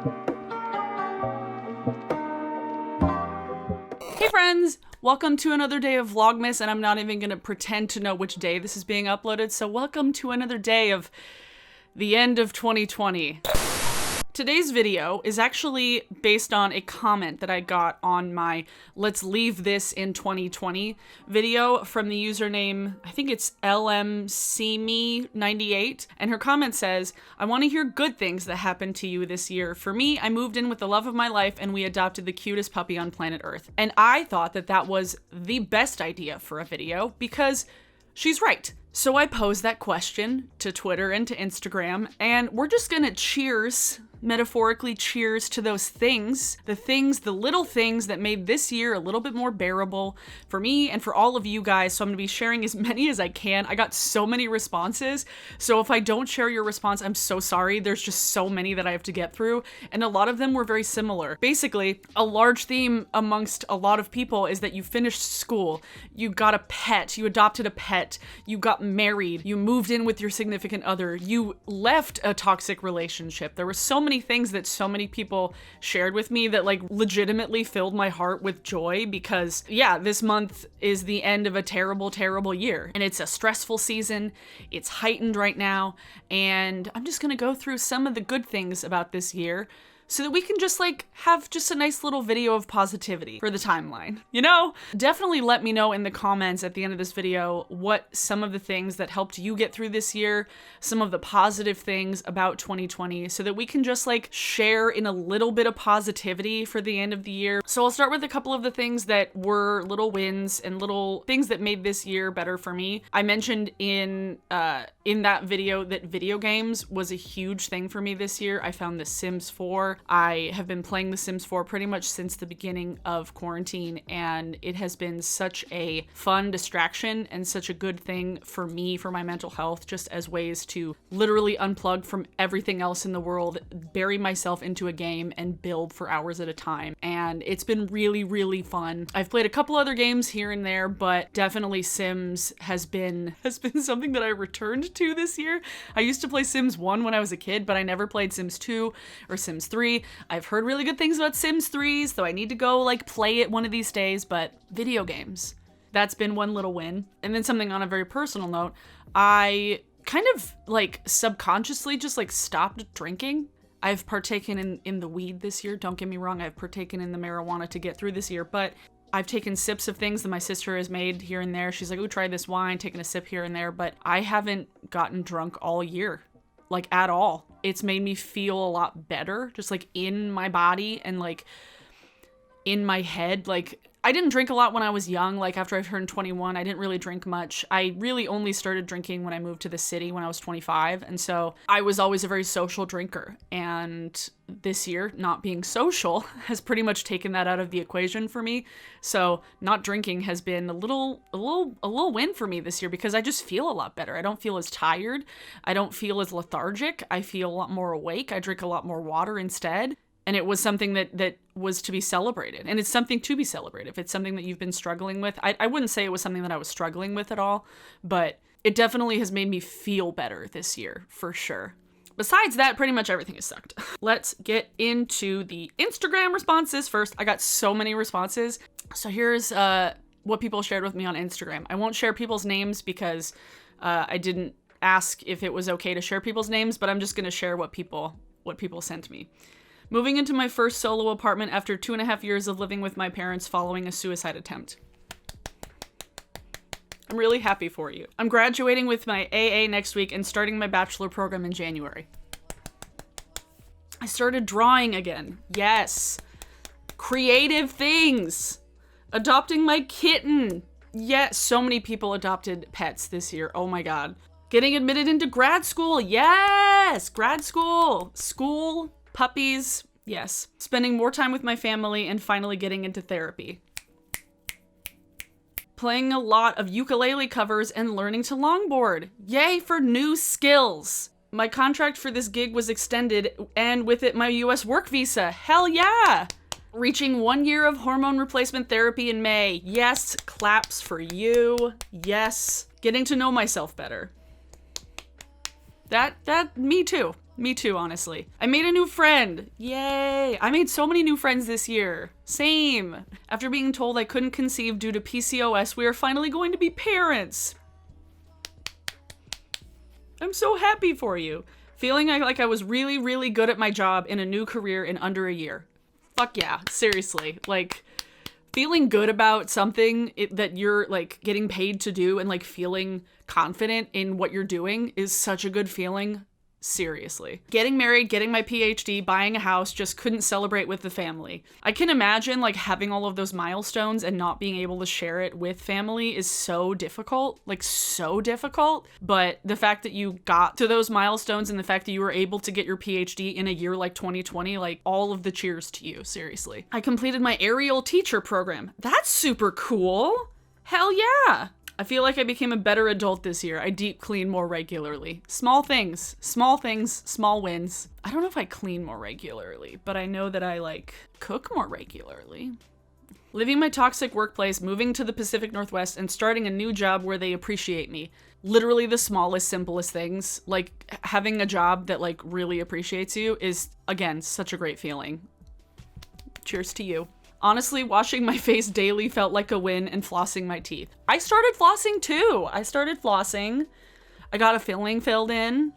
Hey friends! Welcome to another day of Vlogmas, and I'm not even gonna pretend to know which day this is being uploaded, so welcome to another day of the end of 2020. Today's video is actually based on a comment that I got on my Let's Leave This in 2020 video from the username, I think it's LMCme98, and her comment says, I want to hear good things that happened to you this year. For me, I moved in with the love of my life and we adopted the cutest puppy on planet Earth. And I thought that that was the best idea for a video because she's right. So I posed that question to Twitter and to Instagram, and we're just gonna cheers, metaphorically cheers to those things, the little things that made this year a little bit more bearable for me and for all of you guys. So I'm gonna be sharing as many as I can. I got so many responses, so if I don't share your response, I'm so sorry. There's just so many that I have to get through, and a lot of them were very similar. Basically, a large theme amongst a lot of people is that you finished school, you got a pet, you adopted a pet, you got married, you moved in with your significant other, you left a toxic relationship. There were so many things that so many people shared with me that like legitimately filled my heart with joy because yeah, this month is the end of a terrible, terrible year, and it's a stressful season. It's heightened right now, and I'm just gonna go through some of the good things about this year so that we can just like have just a nice little video of positivity for the timeline, you know? Definitely let me know in the comments at the end of this video what some of the things that helped you get through this year, some of the positive things about 2020, so that we can just like share in a little bit of positivity for the end of the year. So I'll start with a couple of the things that were little wins and little things that made this year better for me. I mentioned in that video that video games was a huge thing for me this year. I found The Sims 4. I have been playing The Sims 4 pretty much since the beginning of quarantine, and it has been such a fun distraction and such a good thing for me, for my mental health, just as ways to literally unplug from everything else in the world, bury myself into a game, and build for hours at a time. And it's been really, really fun. I've played a couple other games here and there, but definitely Sims has been something that I returned to this year. I used to play Sims 1 when I was a kid, but I never played Sims 2 or Sims 3. I've heard really good things about Sims 3, so I need to go like play it one of these days, but video games, that's been one little win. And then something on a very personal note, I kind of like subconsciously just like stopped drinking. I've partaken in the weed this year. Don't get me wrong, I've partaken in the marijuana to get through this year, but I've taken sips of things that my sister has made here and there. She's like, oh, try this wine, taking a sip here and there, but I haven't gotten drunk all year, like at all. It's made me feel a lot better, just like in my body and like in my head. Like I didn't drink a lot when I was young. Like after I turned 21, I didn't really drink much. I really only started drinking when I moved to the city when I was 25. And so I was always a very social drinker. And this year, not being social has pretty much taken that out of the equation for me. So not drinking has been a little win for me this year because I just feel a lot better. I don't feel as tired. I don't feel as lethargic. I feel a lot more awake. I drink a lot more water instead. And it was something that was to be celebrated. And it's something to be celebrated. If it's something that you've been struggling with, I wouldn't say it was something that I was struggling with at all, but it definitely has made me feel better this year, for sure. Besides that, pretty much everything has sucked. Let's get into the Instagram responses first. I got so many responses. So here's what people shared with me on Instagram. I won't share people's names because I didn't ask if it was okay to share people's names, but I'm just gonna share what people sent me. Moving into my first solo apartment after 2.5 years of living with my parents following a suicide attempt. I'm really happy for you. I'm graduating with my AA next week and starting my bachelor program in January. I started drawing again. Yes. Creative things. Adopting my kitten. Yes, so many people adopted pets this year. Oh my God. Getting admitted into grad school. Yes, grad school. School. Puppies, yes. Spending more time with my family and finally getting into therapy. Playing a lot of ukulele covers and learning to longboard. Yay for new skills. My contract for this gig was extended and with it my US work visa. Hell yeah. Reaching 1 year of hormone replacement therapy in May. Yes, claps for you. Yes. Getting to know myself better. That, me too. Me too, honestly. I made a new friend. Yay. I made so many new friends this year. Same. After being told I couldn't conceive due to PCOS, we are finally going to be parents. I'm so happy for you. Feeling like I was really, really good at my job in a new career in under a year. Fuck yeah. Seriously. Like, feeling good about something that you're, like, getting paid to do and, like, feeling confident in what you're doing is such a good feeling. Seriously. Getting married, getting my PhD, buying a house, just couldn't celebrate with the family. I can imagine, like, having all of those milestones and not being able to share it with family is so difficult. Like, so difficult. But the fact that you got to those milestones and the fact that you were able to get your PhD in a year like 2020, like, all of the cheers to you, seriously. I completed my aerial teacher program. That's super cool. Hell yeah. I feel like I became a better adult this year. I deep clean more regularly. Small things, small wins. I don't know if I clean more regularly, but I know that I, like, cook more regularly. Living my toxic workplace, moving to the Pacific Northwest, and starting a new job where they appreciate me. Literally the smallest, simplest things. Like, having a job that, like, really appreciates you is, again, such a great feeling. Cheers to you. Honestly, washing my face daily felt like a win, and flossing my teeth. I started flossing too. I got a filling filled in.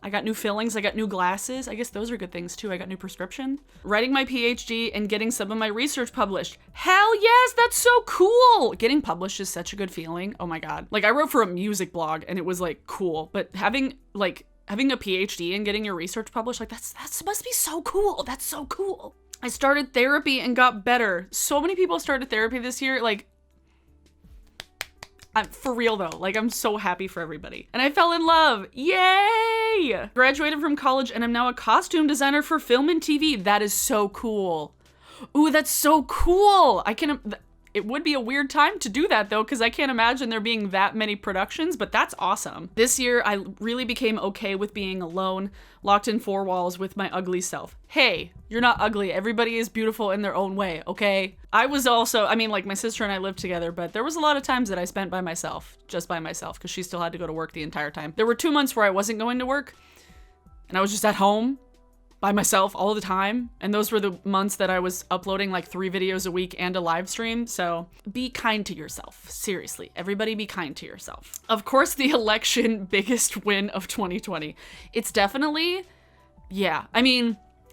I got new fillings. I got new glasses. I guess those are good things too. I got new prescription. Writing my PhD and getting some of my research published. Hell yes, that's so cool. Getting published is such a good feeling. Oh my God. Like, I wrote for a music blog and it was, like, cool, but having a PhD and getting your research published, like, that must be so cool. That's so cool. I started therapy and got better. So many people started therapy this year. Like, for real though, like, I'm so happy for everybody. And I fell in love. Yay! Graduated from college and I'm now a costume designer for film and TV. That is so cool. Ooh, that's so cool. It would be a weird time to do that though, because I can't imagine there being that many productions, but that's awesome. This year, I really became okay with being alone, locked in four walls with my ugly self. Hey, you're not ugly. Everybody is beautiful in their own way, okay? I was also, like, my sister and I lived together, but there was a lot of times that I spent by myself, just by myself, because she still had to go to work the entire time. There were 2 months where I wasn't going to work, and I was just at home by myself all the time. And those were the months that I was uploading like 3 videos a week and a live stream. So be kind to yourself. Seriously, everybody be kind to yourself. Of course, the election biggest win of 2020. It's definitely, yeah.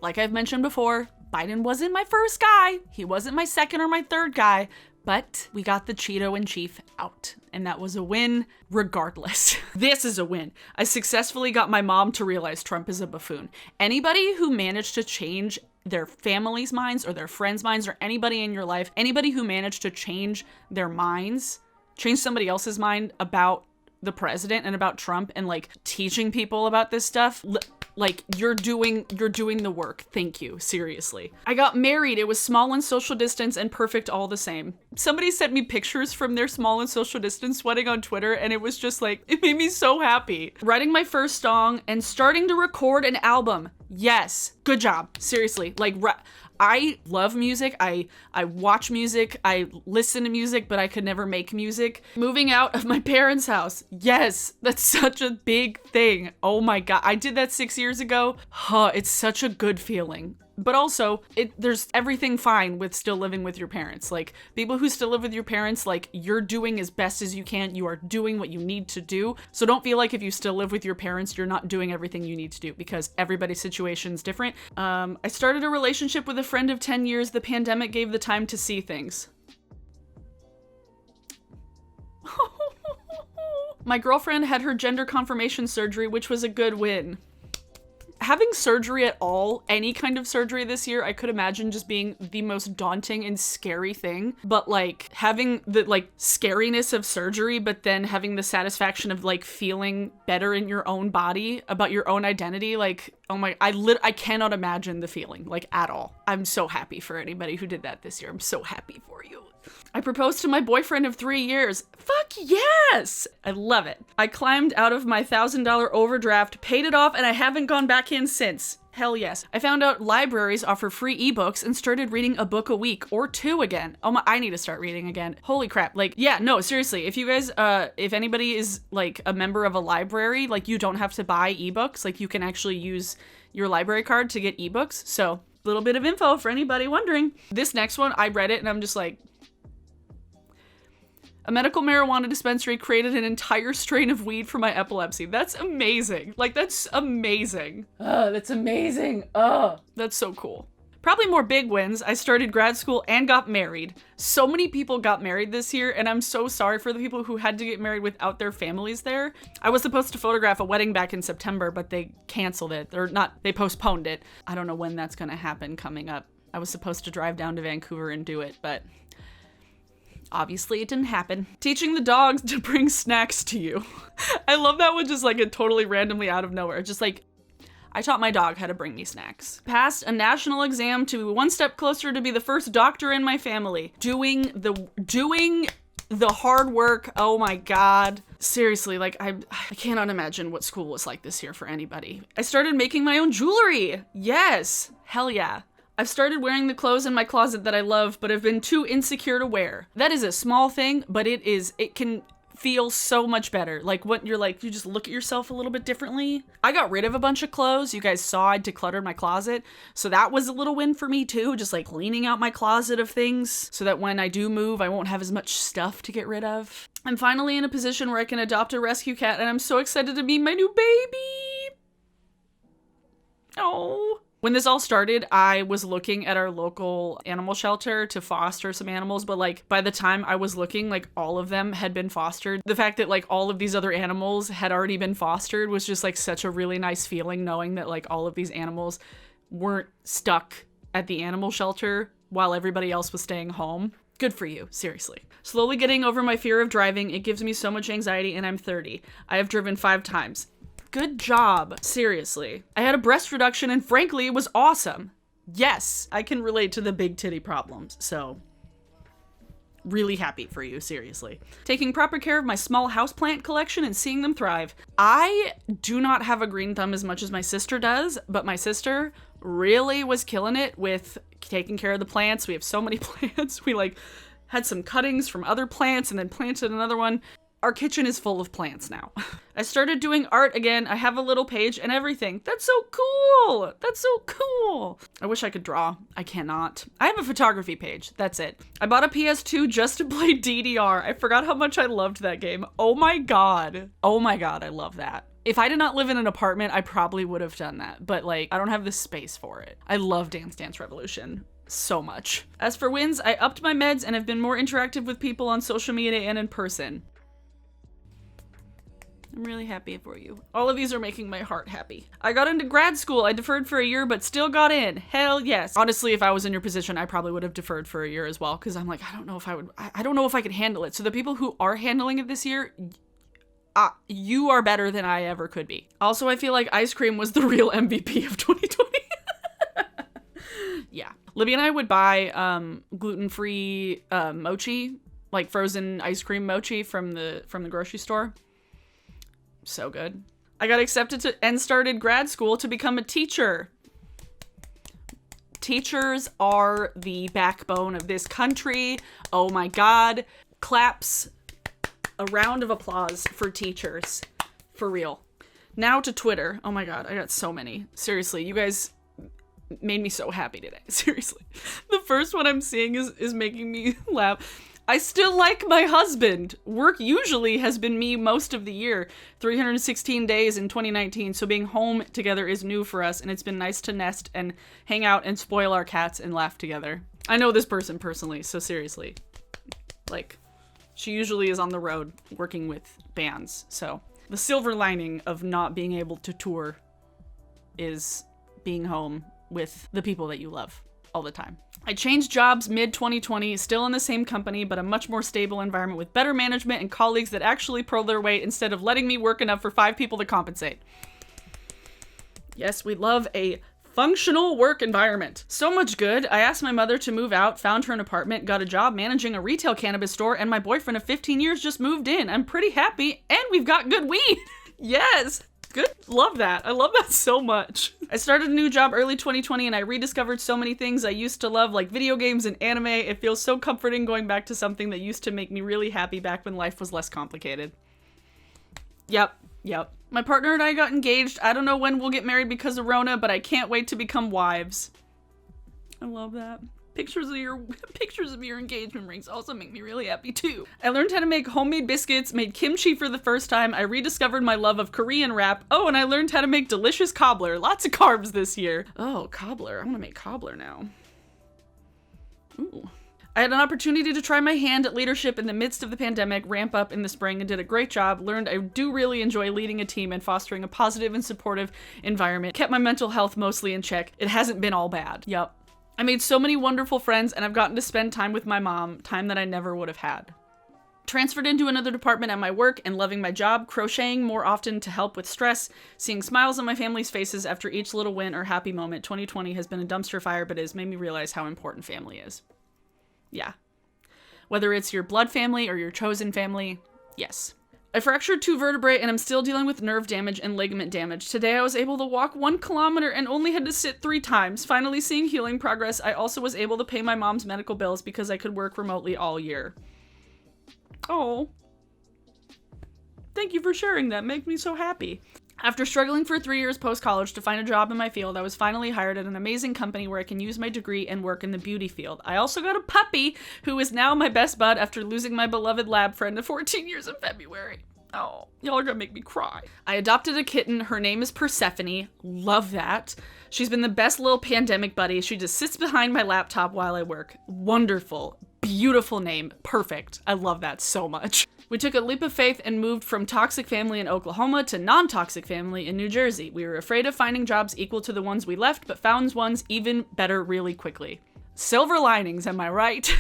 Like I've mentioned before, Biden wasn't my first guy. He wasn't my second or my third guy. But we got the Cheeto-in-Chief out, and that was a win regardless. This is a win. I successfully got my mom to realize Trump is a buffoon. Anybody who managed to change their family's minds or their friends' minds or anybody in your life, anybody who managed to change their minds, change somebody else's mind about the president and about Trump and like teaching people about this stuff, like, you're doing the work. Thank you. Seriously. I got married. It was small and social distance and perfect all the same. Somebody sent me pictures from their small and social distance wedding on Twitter, and it was just like, it made me so happy. Writing my first song and starting to record an album. Yes. Good job. Seriously. Like, I love music. I watch music. I listen to music, but I could never make music. Moving out of my parents' house. Yes, that's such a big thing. Oh my God. I did that 6 years ago. It's such a good feeling. But also, there's everything fine with still living with your parents. Like, people who still live with your parents, like, you're doing as best as you can. You are doing what you need to do. So don't feel like if you still live with your parents, you're not doing everything you need to do, because everybody's situation is different. I started a relationship with a friend of 10 years. The pandemic gave the time to see things. My girlfriend had her gender confirmation surgery, which was a good win. Having surgery at all, any kind of surgery this year, I could imagine just being the most daunting and scary thing. But like having the like scariness of surgery, but then having the satisfaction of like feeling better in your own body about your own identity, like, oh my, I cannot imagine the feeling, like, at all. I'm so happy for anybody who did that this year. I'm so happy for you. I proposed to my boyfriend of 3 years. Fuck yes! I love it. I climbed out of my $1,000 overdraft, paid it off, and I haven't gone back in since. Hell yes. I found out libraries offer free ebooks and started reading a book a week or 2 again. Oh my, I need to start reading again. Holy crap. Like, yeah, no, seriously. If you guys, if anybody is like a member of a library, like you don't have to buy ebooks. Like you can actually use your library card to get ebooks. So, little bit of info for anybody wondering. This next one, I read it and I'm just like, a medical marijuana dispensary created an entire strain of weed for my epilepsy. That's amazing. Like, that's amazing. Oh, that's amazing. Oh, that's so cool. Probably more big wins. I started grad school and got married. So many people got married this year, and I'm so sorry for the people who had to get married without their families there. I was supposed to photograph a wedding back in September, but they canceled it. Or not, they postponed it. I don't know when that's gonna happen coming up. I was supposed to drive down to Vancouver and do it, but obviously it didn't happen. Teaching the dogs to bring snacks to you. I love that one, just like it totally randomly out of nowhere. Just like, I taught my dog how to bring me snacks. Passed a national exam to be one step closer to be the first doctor in my family. Doing the hard work. Oh my God. Seriously, like I cannot imagine what school was like this year for anybody. I started making my own jewelry. Yes. Hell yeah. I've started wearing the clothes in my closet that I love, but have been too insecure to wear. That is a small thing, but it can feel so much better. Like what you're like, you just look at yourself a little bit differently. I got rid of a bunch of clothes. You guys saw I decluttered my closet. So that was a little win for me too. Just like cleaning out my closet of things so that when I do move, I won't have as much stuff to get rid of. I'm finally in a position where I can adopt a rescue cat and I'm so excited to meet my new baby. Oh. When this all started, I was looking at our local animal shelter to foster some animals, but like by the time I was looking, like all of them had been fostered. The fact that like all of these other animals had already been fostered was just like such a really nice feeling, knowing that like all of these animals weren't stuck at the animal shelter while everybody else was staying home. Good for you, seriously. Slowly getting over my fear of driving. It gives me so much anxiety and I'm 30. I have driven 5 times. Good job. Seriously. I had a breast reduction and frankly, it was awesome. Yes, I can relate to the big titty problems, so really happy for you, seriously. Taking proper care of my small houseplant collection and seeing them thrive. I do not have a green thumb as much as my sister does, but my sister really was killing it with taking care of the plants. We have so many plants. We like had some cuttings from other plants and then planted another one. Our kitchen is full of plants now. I started doing art again. I have a little page and everything. That's so cool. That's so cool. I wish I could draw. I cannot. I have a photography page. That's it. I bought a PS2 just to play DDR. I forgot how much I loved that game. Oh my God. Oh my God, I love that. If I did not live in an apartment, I probably would have done that. But like, I don't have the space for it. I love Dance Dance Revolution so much. As for wins, I upped my meds and have been more interactive with people on social media and in person. I'm really happy for you. All of these are making my heart happy. I got into grad school. I deferred for a year, but still got in. Hell yes. Honestly, if I was in your position, I probably would have deferred for a year as well. Cause I'm like, I don't know if I would, I don't know if I could handle it. So the people who are handling it this year, you are better than I ever could be. Also, I feel like ice cream was the real MVP of 2020. Yeah. Libby and I would buy gluten-free mochi, like frozen ice cream mochi from the grocery store. So good. I got accepted to and started grad school to become a teacher. Teachers are the backbone of this country. Oh my God. Claps. A round of applause for teachers. For real. Now to Twitter. Oh my God, I got so many. Seriously, you guys made me so happy today. Seriously. The first one I'm seeing is making me laugh. I still like my husband. Work usually has been me most of the year. 316 days in 2019, so being home together is new for us, and it's been nice to nest and hang out and spoil our cats and laugh together. I know this person personally, so seriously. Like, she usually is on the road working with bands, so the silver lining of not being able to tour is being home with the people that you love all the time. I changed jobs mid-2020, still in the same company, but a much more stable environment with better management and colleagues that actually pull their weight instead of letting me work enough for 5 people to compensate. Yes, we love a functional work environment. So much good. I asked my mother to move out, found her an apartment, got a job managing a retail cannabis store, and my boyfriend of 15 years just moved in. I'm pretty happy, and we've got good weed. Yes. Good. Love that. I love that so much. I started a new job early 2020 and I rediscovered so many things I used to love, like video games and anime. It feels so comforting going back to something that used to make me really happy back when life was less complicated. Yep. My partner and I got engaged. I don't know when we'll get married because of Rona, but I can't wait to become wives. I love that. Pictures of your engagement rings also make me really happy too. I learned how to make homemade biscuits, made kimchi for the first time. I rediscovered my love of Korean rap. Oh, and I learned how to make delicious cobbler. Lots of carbs this year. Oh, cobbler. I want to make cobbler now. Ooh. I had an opportunity to try my hand at leadership in the midst of the pandemic, ramp up in the spring, and did a great job. Learned I do really enjoy leading a team and fostering a positive and supportive environment. Kept my mental health mostly in check. It hasn't been all bad. Yup. I made so many wonderful friends, and I've gotten to spend time with my mom, time that I never would have had. Transferred into another department at my work and loving my job, crocheting more often to help with stress, seeing smiles on my family's faces after each little win or happy moment. 2020 has been a dumpster fire, but it has made me realize how important family is. Yeah. Whether it's your blood family or your chosen family, yes. I fractured 2 vertebrae and I'm still dealing with nerve damage and ligament damage. Today I was able to walk 1 kilometer and only had to sit 3 times. Finally seeing healing progress. I also was able to pay my mom's medical bills because I could work remotely all year. Oh. Thank you for sharing that. Make me so happy. After struggling for 3 years post-college to find a job in my field, I was finally hired at an amazing company where I can use my degree and work in the beauty field. I also got a puppy who is now my best bud after losing my beloved lab friend of 14 years in February. Oh, y'all are gonna make me cry. I adopted a kitten. Her name is Persephone. Love that. She's been the best little pandemic buddy. She just sits behind my laptop while I work. Wonderful. Beautiful name. Perfect. I love that so much. We took a leap of faith and moved from toxic family in Oklahoma to non-toxic family in New Jersey. We were afraid of finding jobs equal to the ones we left, but found ones even better really quickly. Silver linings, am I right?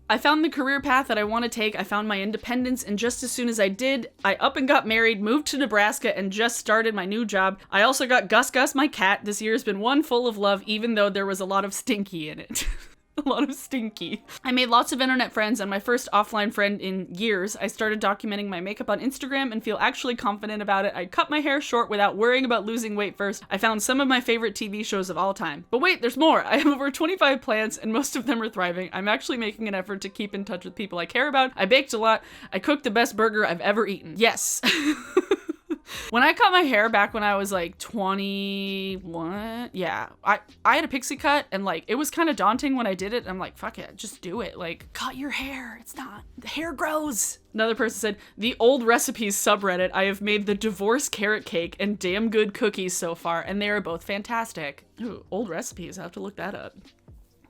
I found the career path that I want to take. I found my independence, and just as soon as I did, I up and got married, moved to Nebraska, and just started my new job. I also got Gus Gus, my cat. This year has been one full of love, even though there was a lot of stinky in it. A lot of stinky. I made lots of internet friends, and my first offline friend in years. I started documenting my makeup on Instagram and feel actually confident about it. I cut my hair short without worrying about losing weight first. I found some of my favorite TV shows of all time. But wait, there's more. I have over 25 plants, and most of them are thriving. I'm actually making an effort to keep in touch with people I care about. I baked a lot. I cooked the best burger I've ever eaten. Yes. When I cut my hair back when I was like 21, yeah, I had a pixie cut, and like it was kind of daunting when I did it. I'm like, fuck it, just do it. Like, cut your hair. It's not, the hair grows. Another person said, the old recipes subreddit. I have made the divorce carrot cake and damn good cookies so far, and they are both fantastic. Ooh, old recipes. I have to look that up.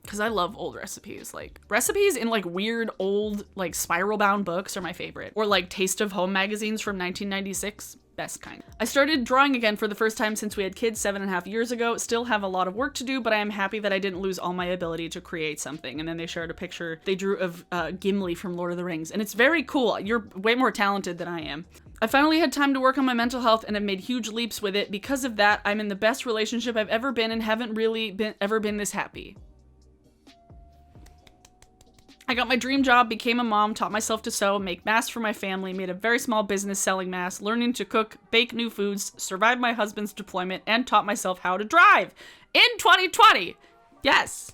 Because I love old recipes. Like, recipes in like weird old like spiral bound books are my favorite. Or like Taste of Home magazines from 1996. Best kind. I started drawing again for the first time since we had kids 7.5 years ago. Still have a lot of work to do, but I am happy that I didn't lose all my ability to create something. And then they shared a picture they drew of Gimli from Lord of the Rings. And it's very cool. You're way more talented than I am. I finally had time to work on my mental health and have made huge leaps with it. Because of that, I'm in the best relationship I've ever been and haven't really ever been this happy. I got my dream job, became a mom, taught myself to sew, make masks for my family, made a very small business selling masks, learning to cook, bake new foods, survived my husband's deployment, and taught myself how to drive in 2020. Yes.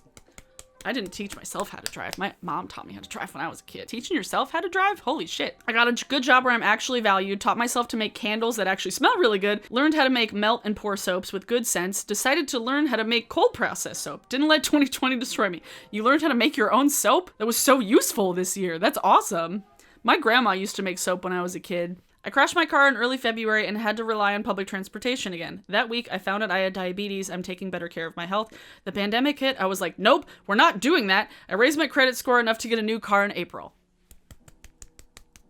I didn't teach myself how to drive. My mom taught me how to drive when I was a kid. Teaching yourself how to drive? Holy shit. I got a good job where I'm actually valued, taught myself to make candles that actually smell really good, learned how to make melt and pour soaps with good sense, decided to learn how to make cold process soap. Didn't let 2020 destroy me. You learned how to make your own soap? That was so useful this year. That's awesome. My grandma used to make soap when I was a kid. I crashed my car in early February and had to rely on public transportation again. That week, I found out I had diabetes. I'm taking better care of my health. The pandemic hit. I was like, nope, we're not doing that. I raised my credit score enough to get a new car in April.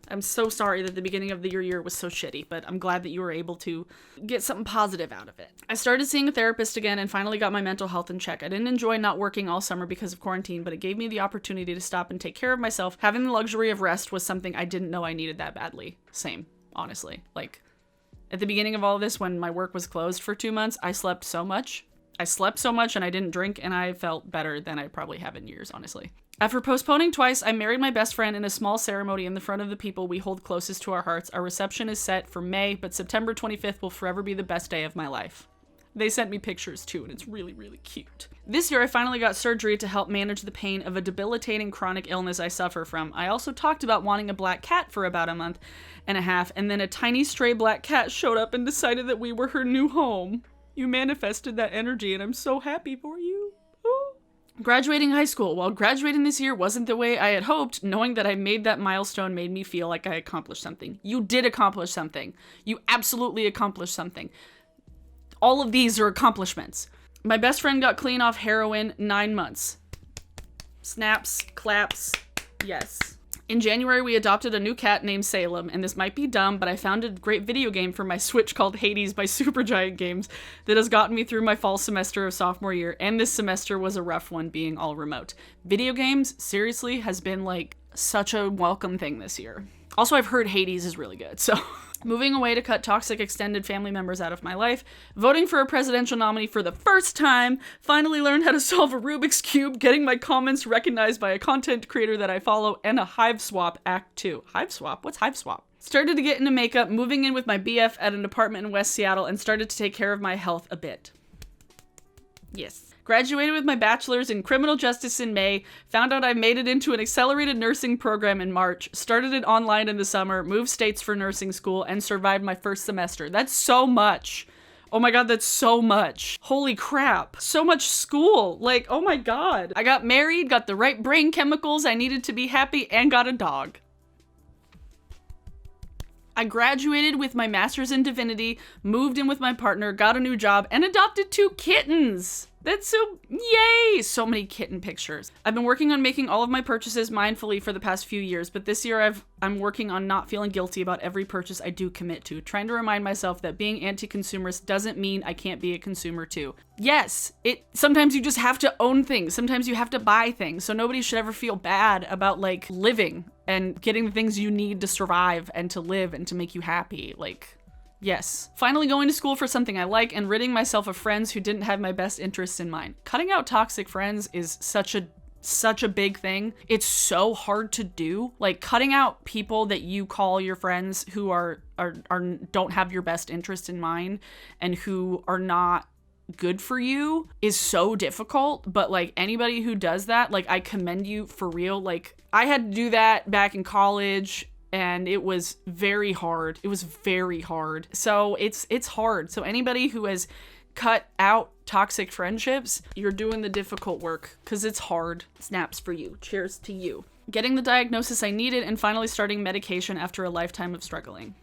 I'm so sorry that the beginning of your year was so shitty, but I'm glad that you were able to get something positive out of it. I started seeing a therapist again and finally got my mental health in check. I didn't enjoy not working all summer because of quarantine, but it gave me the opportunity to stop and take care of myself. Having the luxury of rest was something I didn't know I needed that badly. Same. Honestly, like at the beginning of all of this, when my work was closed for 2 months, I slept so much and I didn't drink and I felt better than I probably have in years, honestly. After postponing twice, I married my best friend in a small ceremony in the front of the people we hold closest to our hearts. Our reception is set for May, but September 25th will forever be the best day of my life. They sent me pictures too, and it's really, really cute. This year, I finally got surgery to help manage the pain of a debilitating chronic illness I suffer from. I also talked about wanting a black cat for about a month and a half, and then a tiny stray black cat showed up and decided that we were her new home. You manifested that energy, and I'm so happy for you. Ooh. Graduating high school. While graduating this year wasn't the way I had hoped, knowing that I made that milestone made me feel like I accomplished something. You did accomplish something. You absolutely accomplished something. All of these are accomplishments. My best friend got clean off heroin 9 months. Snaps, claps, yes. In January, we adopted a new cat named Salem, and this might be dumb, but I found a great video game for my Switch called Hades by Supergiant Games that has gotten me through my fall semester of sophomore year, and this semester was a rough one being all remote. Video games, seriously, has been like such a welcome thing this year. Also, I've heard Hades is really good, so... Moving away to cut toxic extended family members out of my life, voting for a presidential nominee for the first time, finally learned how to solve a Rubik's Cube, getting my comments recognized by a content creator that I follow, and a Hive Swap Act 2. Hive Swap? What's Hive Swap? Started to get into makeup, moving in with my BF at an apartment in West Seattle, and started to take care of my health a bit. Yes. Graduated with my bachelor's in criminal justice in May, found out I made it into an accelerated nursing program in March, started it online in the summer, moved states for nursing school, and survived my first semester. That's so much. Oh my god, that's so much. Holy crap. So much school. Like, oh my god. I got married, got the right brain chemicals I needed to be happy, and got a dog. I graduated with my master's in divinity, moved in with my partner, got a new job, and adopted 2 kittens. That's so, yay! So many kitten pictures. I've been working on making all of my purchases mindfully for the past few years, but this year I'm working on not feeling guilty about every purchase I do commit to, trying to remind myself that being anti-consumerist doesn't mean I can't be a consumer too. Yes, sometimes you just have to own things. Sometimes you have to buy things, so nobody should ever feel bad about like living and getting the things you need to survive and to live and to make you happy. Like, yes. Finally going to school for something I like and ridding myself of friends who didn't have my best interests in mind. Cutting out toxic friends is such a big thing. It's so hard to do. Like cutting out people that you call your friends who don't have your best interest in mind and who are not good for you is so difficult, but like anybody who does that, like I commend you for real. Like I had to do that back in college and it was very hard. It was very hard. So it's hard. So anybody who has cut out toxic friendships, you're doing the difficult work because it's hard. Snaps for you. Cheers to you. Getting the diagnosis I needed and finally starting medication after a lifetime of struggling.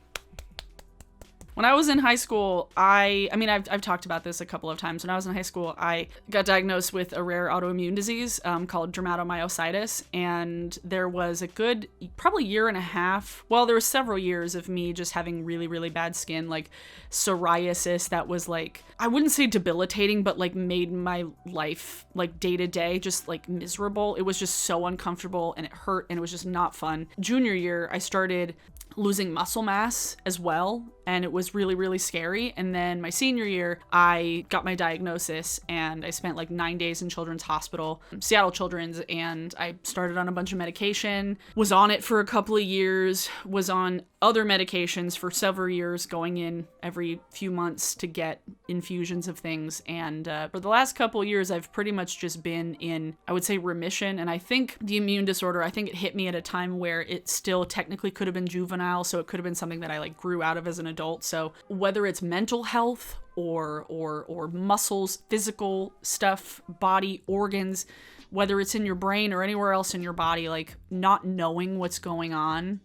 When I was in high school, I've talked about this a couple of times. When I was in high school, I got diagnosed with a rare autoimmune disease called dermatomyositis. And there was a good, probably year and a half. Well, there were several years of me just having really, really bad skin, like psoriasis that was like, I wouldn't say debilitating, but like made my life like day to day just like miserable. It was just so uncomfortable and it hurt and it was just not fun. Junior year, I started losing muscle mass as well, and it was really, really scary. And then my senior year, I got my diagnosis and I spent like 9 days in Children's Hospital, Seattle Children's, and I started on a bunch of medication, was on it for a couple of years, was on other medications for several years, going in every few months to get infusions of things. And for the last couple of years, I've pretty much just been in, I would say, remission. And I think the immune disorder, I think it hit me at a time where it still technically could have been juvenile. So it could have been something that I like grew out of as an adult. So whether it's mental health or muscles, physical stuff, body, organs, whether it's in your brain or anywhere else in your body, like not knowing what's going on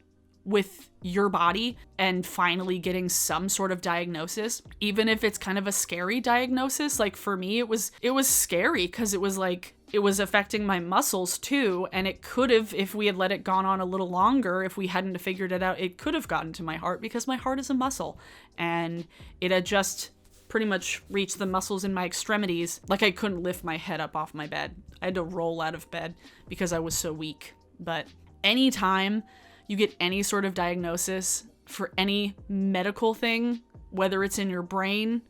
with your body and finally getting some sort of diagnosis, even if it's kind of a scary diagnosis. Like for me, it was scary because it was like, it was affecting my muscles too. And it could have, if we had let it gone on a little longer, if we hadn't figured it out, it could have gotten to my heart because my heart is a muscle and it had just pretty much reached the muscles in my extremities. Like I couldn't lift my head up off my bed. I had to roll out of bed because I was so weak. But anytime you get any sort of diagnosis for any medical thing, whether it's in your brain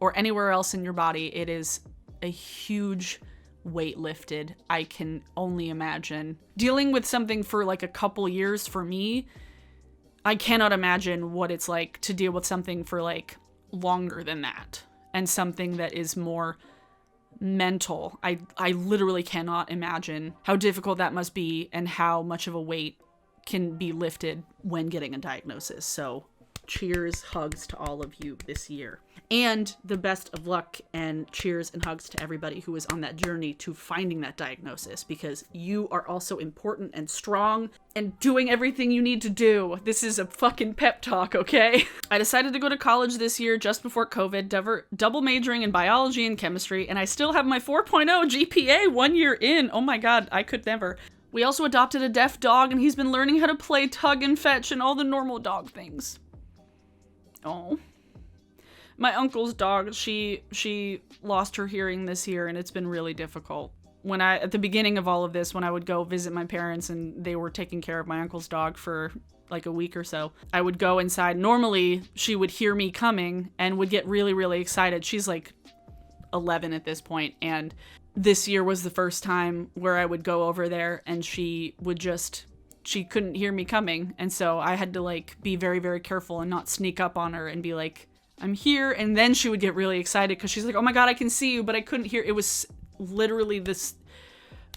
or anywhere else in your body, it is a huge weight lifted. I can only imagine. Dealing with something for like a couple years for me, I cannot imagine what it's like to deal with something for like longer than that, and something that is more mental. I literally cannot imagine how difficult that must be and how much of a weight can be lifted when getting a diagnosis. So cheers, hugs to all of you this year. And the best of luck, and cheers and hugs to everybody who is on that journey to finding that diagnosis, because you are also important and strong and doing everything you need to do. This is a fucking pep talk, okay? I decided to go to college this year just before COVID, double majoring in biology and chemistry, and I still have my 4.0 GPA 1 year in. Oh my god, I could never. We also adopted a deaf dog, and he's been learning how to play tug and fetch and all the normal dog things. Oh. My uncle's dog, she lost her hearing this year, and it's been really difficult. At the beginning of all of this, when I would go visit my parents and they were taking care of my uncle's dog for like a week or so, I would go inside. Normally, she would hear me coming and would get really, really excited. She's like 11 at this point, and this year was the first time where I would go over there and she couldn't hear me coming. And so I had to like be very, very careful and not sneak up on her and be like, I'm here. And then she would get really excited because she's like, oh my god, I can see you, but I couldn't hear. It was literally this.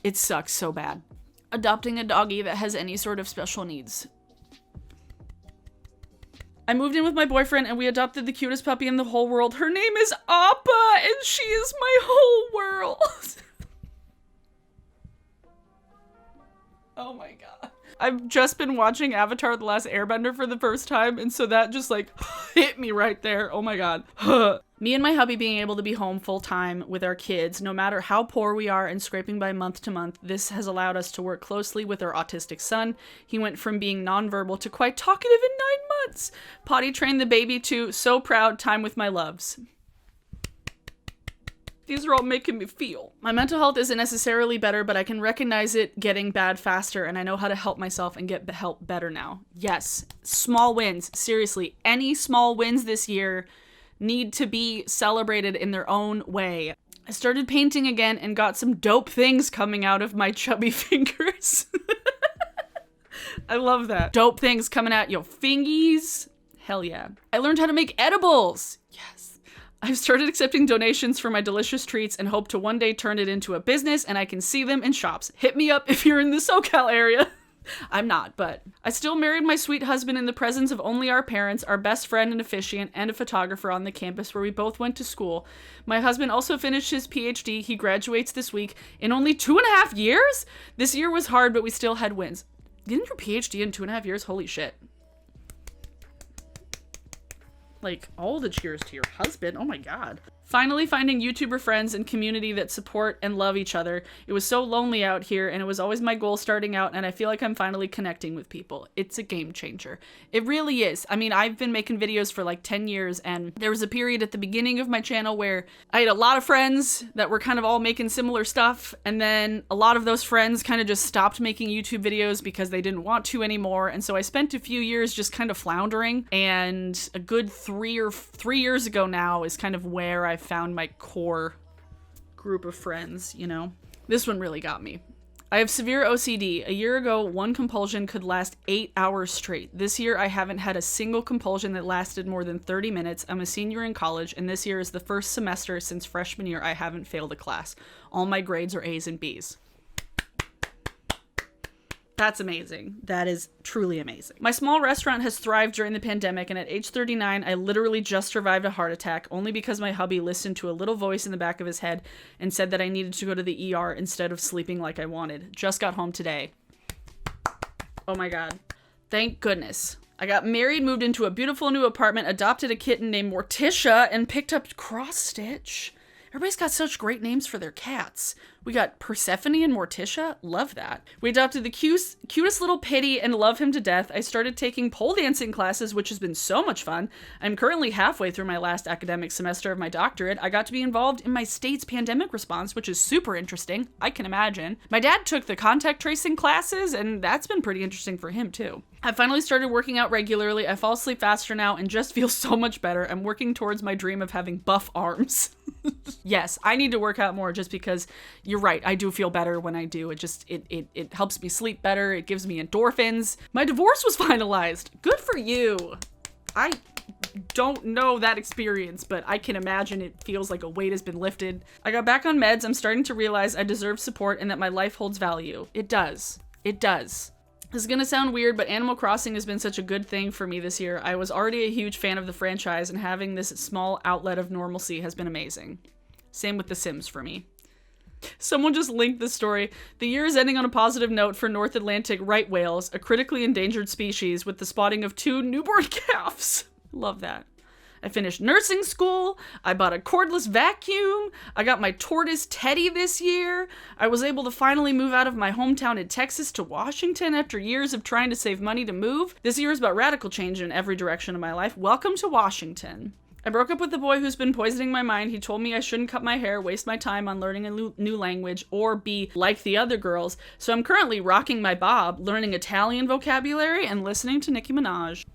It sucks so bad. Adopting a doggy that has any sort of special needs. I moved in with my boyfriend and we adopted the cutest puppy in the whole world. Her name is Appa, and she is my whole world. Oh my god. I've just been watching Avatar: The Last Airbender for the first time, and so that just like hit me right there. Oh my god. Me and my hubby being able to be home full time with our kids, no matter how poor we are and scraping by month to month, this has allowed us to work closely with our autistic son. He went from being nonverbal to quite talkative in 9 months. Potty trained the baby to so proud, time with my loves. These are all making me feel. My mental health isn't necessarily better, but I can recognize it getting bad faster, and I know how to help myself and get help better now. Yes, small wins. Seriously, any small wins this year need to be celebrated in their own way. I started painting again and got some dope things coming out of my chubby fingers. I love that. Dope things coming out your fingies. Hell yeah. I learned how to make edibles. Yes. I've started accepting donations for my delicious treats and hope to one day turn it into a business and I can see them in shops. Hit me up if you're in the SoCal area. I'm not, but I still married my sweet husband in the presence of only our parents, our best friend and officiant, and a photographer on the campus where we both went to school. My husband also finished his PhD. He graduates this week in only 2.5 years? This year was hard, but we still had wins. Didn't your PhD in 2.5 years? Holy shit. Like, all the cheers to your husband. Oh my god. Finally finding YouTuber friends and community that support and love each other. It was so lonely out here, and it was always my goal starting out, and I feel like I'm finally connecting with people. It's a game changer. It really is. I mean, I've been making videos for like 10 years, and there was a period at the beginning of my channel where I had a lot of friends that were kind of all making similar stuff, and then a lot of those friends kind of just stopped making YouTube videos because they didn't want to anymore, and so I spent a few years just kind of floundering, and a good 3 years ago now is kind of where I found my core group of friends, you know? This one really got me. I have severe OCD. A year ago, one compulsion could last 8 hours straight. This year, I haven't had a single compulsion that lasted more than 30 minutes. I'm a senior in college, and this year is the first semester since freshman year I haven't failed a class. All my grades are A's and B's. That's amazing. That is truly amazing. My small restaurant has thrived during the pandemic, and at age 39, I literally just survived a heart attack only because my hubby listened to a little voice in the back of his head and said that I needed to go to the ER instead of sleeping like I wanted. Just got home today. Oh my god. Thank goodness. I got married, moved into a beautiful new apartment, adopted a kitten named Morticia, and picked up Cross Stitch. Everybody's got such great names for their cats. We got Persephone and Morticia. Love that. We adopted the cutest little pitty and love him to death. I started taking pole dancing classes, which has been so much fun. I'm currently halfway through my last academic semester of my doctorate. I got to be involved in my state's pandemic response, which is super interesting. I can imagine. My dad took the contact tracing classes, and that's been pretty interesting for him too. I finally started working out regularly. I fall asleep faster now and just feel so much better. I'm working towards my dream of having buff arms. Yes, I need to work out more just because you're right. I do feel better when I do. It helps me sleep better. It gives me endorphins. My divorce was finalized. Good for you. I don't know that experience, but I can imagine it feels like a weight has been lifted. I got back on meds. I'm starting to realize I deserve support and that my life holds value. It does. It does. This is gonna sound weird, but Animal Crossing has been such a good thing for me this year. I was already a huge fan of the franchise, and having this small outlet of normalcy has been amazing. Same with The Sims for me. Someone just linked this story. The year is ending on a positive note for North Atlantic right whales, a critically endangered species, with the spotting of 2 newborn calves. Love that. I finished nursing school. I bought a cordless vacuum. I got my tortoise Teddy this year. I was able to finally move out of my hometown in Texas to Washington after years of trying to save money to move. This year is about radical change in every direction of my life. Welcome to Washington. I broke up with the boy who's been poisoning my mind. He told me I shouldn't cut my hair, waste my time on learning a new language, or be like the other girls. So I'm currently rocking my bob, learning Italian vocabulary, and listening to Nicki Minaj.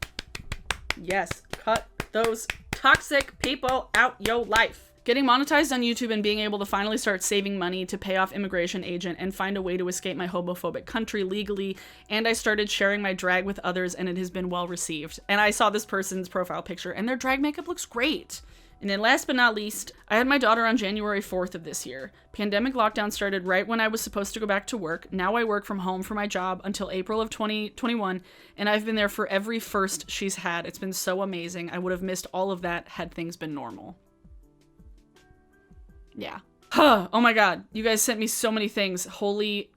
Yes, cut those toxic people out your life. Getting monetized on YouTube and being able to finally start saving money to pay off immigration agent and find a way to escape my homophobic country legally. And I started sharing my drag with others, and it has been well received. And I saw this person's profile picture and their drag makeup looks great. And then last but not least, I had my daughter on January 4th of this year. Pandemic lockdown started right when I was supposed to go back to work. Now I work from home for my job until April of 2021, and I've been there for every first she's had. It's been so amazing. I would have missed all of that had things been normal. Yeah. Oh my god, you guys sent me so many things. Holy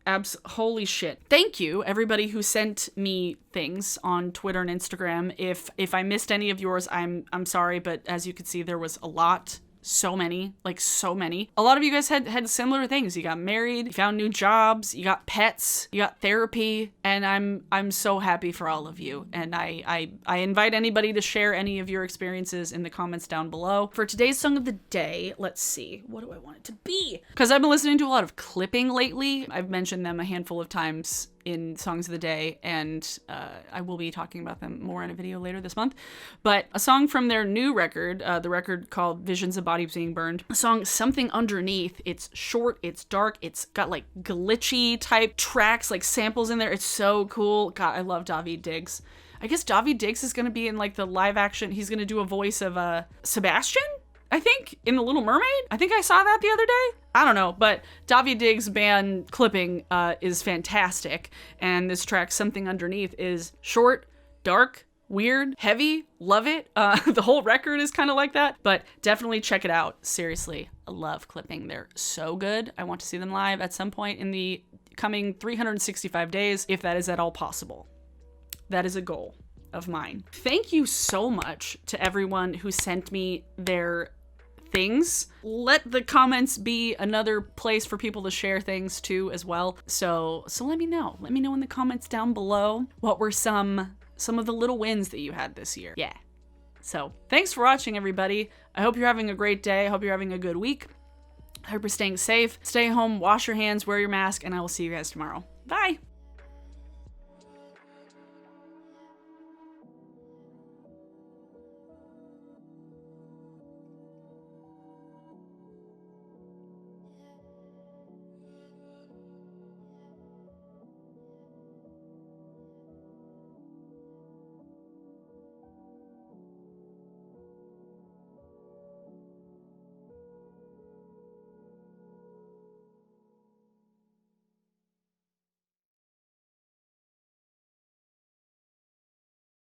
shit. Thank you, everybody who sent me things on Twitter and Instagram. If I missed any of yours, I'm sorry, but as you can see, there was a lot. So many. A lot of you guys had similar things. You got married, you found new jobs, you got pets, you got therapy, and I'm so happy for all of you. And I invite anybody to share any of your experiences in the comments down below. For today's song of the day, let's see, what do I want it to be? Because I've been listening to a lot of clipping lately. I've mentioned them a handful of times in songs of the day, and I will be talking about them more in a video later this month. But a song from their new record, the record called Visions of Bodies Being Burned, a song Something Underneath. It's short, it's dark, it's got like glitchy type tracks, like samples in there. It's so cool. God, I love Daveed Diggs. I guess Daveed Diggs is gonna be in like the live action, he's gonna do a voice of Sebastian? I think, in The Little Mermaid? I think I saw that the other day. I don't know, but Daveed Diggs' band clipping is fantastic, and this track, Something Underneath, is short, dark, weird, heavy, love it. The whole record is kind of like that, but definitely check it out. Seriously, I love clipping. They're so good. I want to see them live at some point in the coming 365 days, if that is at all possible. That is a goal of mine. Thank you so much to everyone who sent me their things. Let the comments be another place for people to share things too as well. So let me know. Let me know in the comments down below what were some of the little wins that you had this year. Yeah. So thanks for watching, everybody. I hope you're having a great day. I hope you're having a good week. I hope you're staying safe. Stay home, wash your hands, wear your mask, and I will see you guys tomorrow. Bye.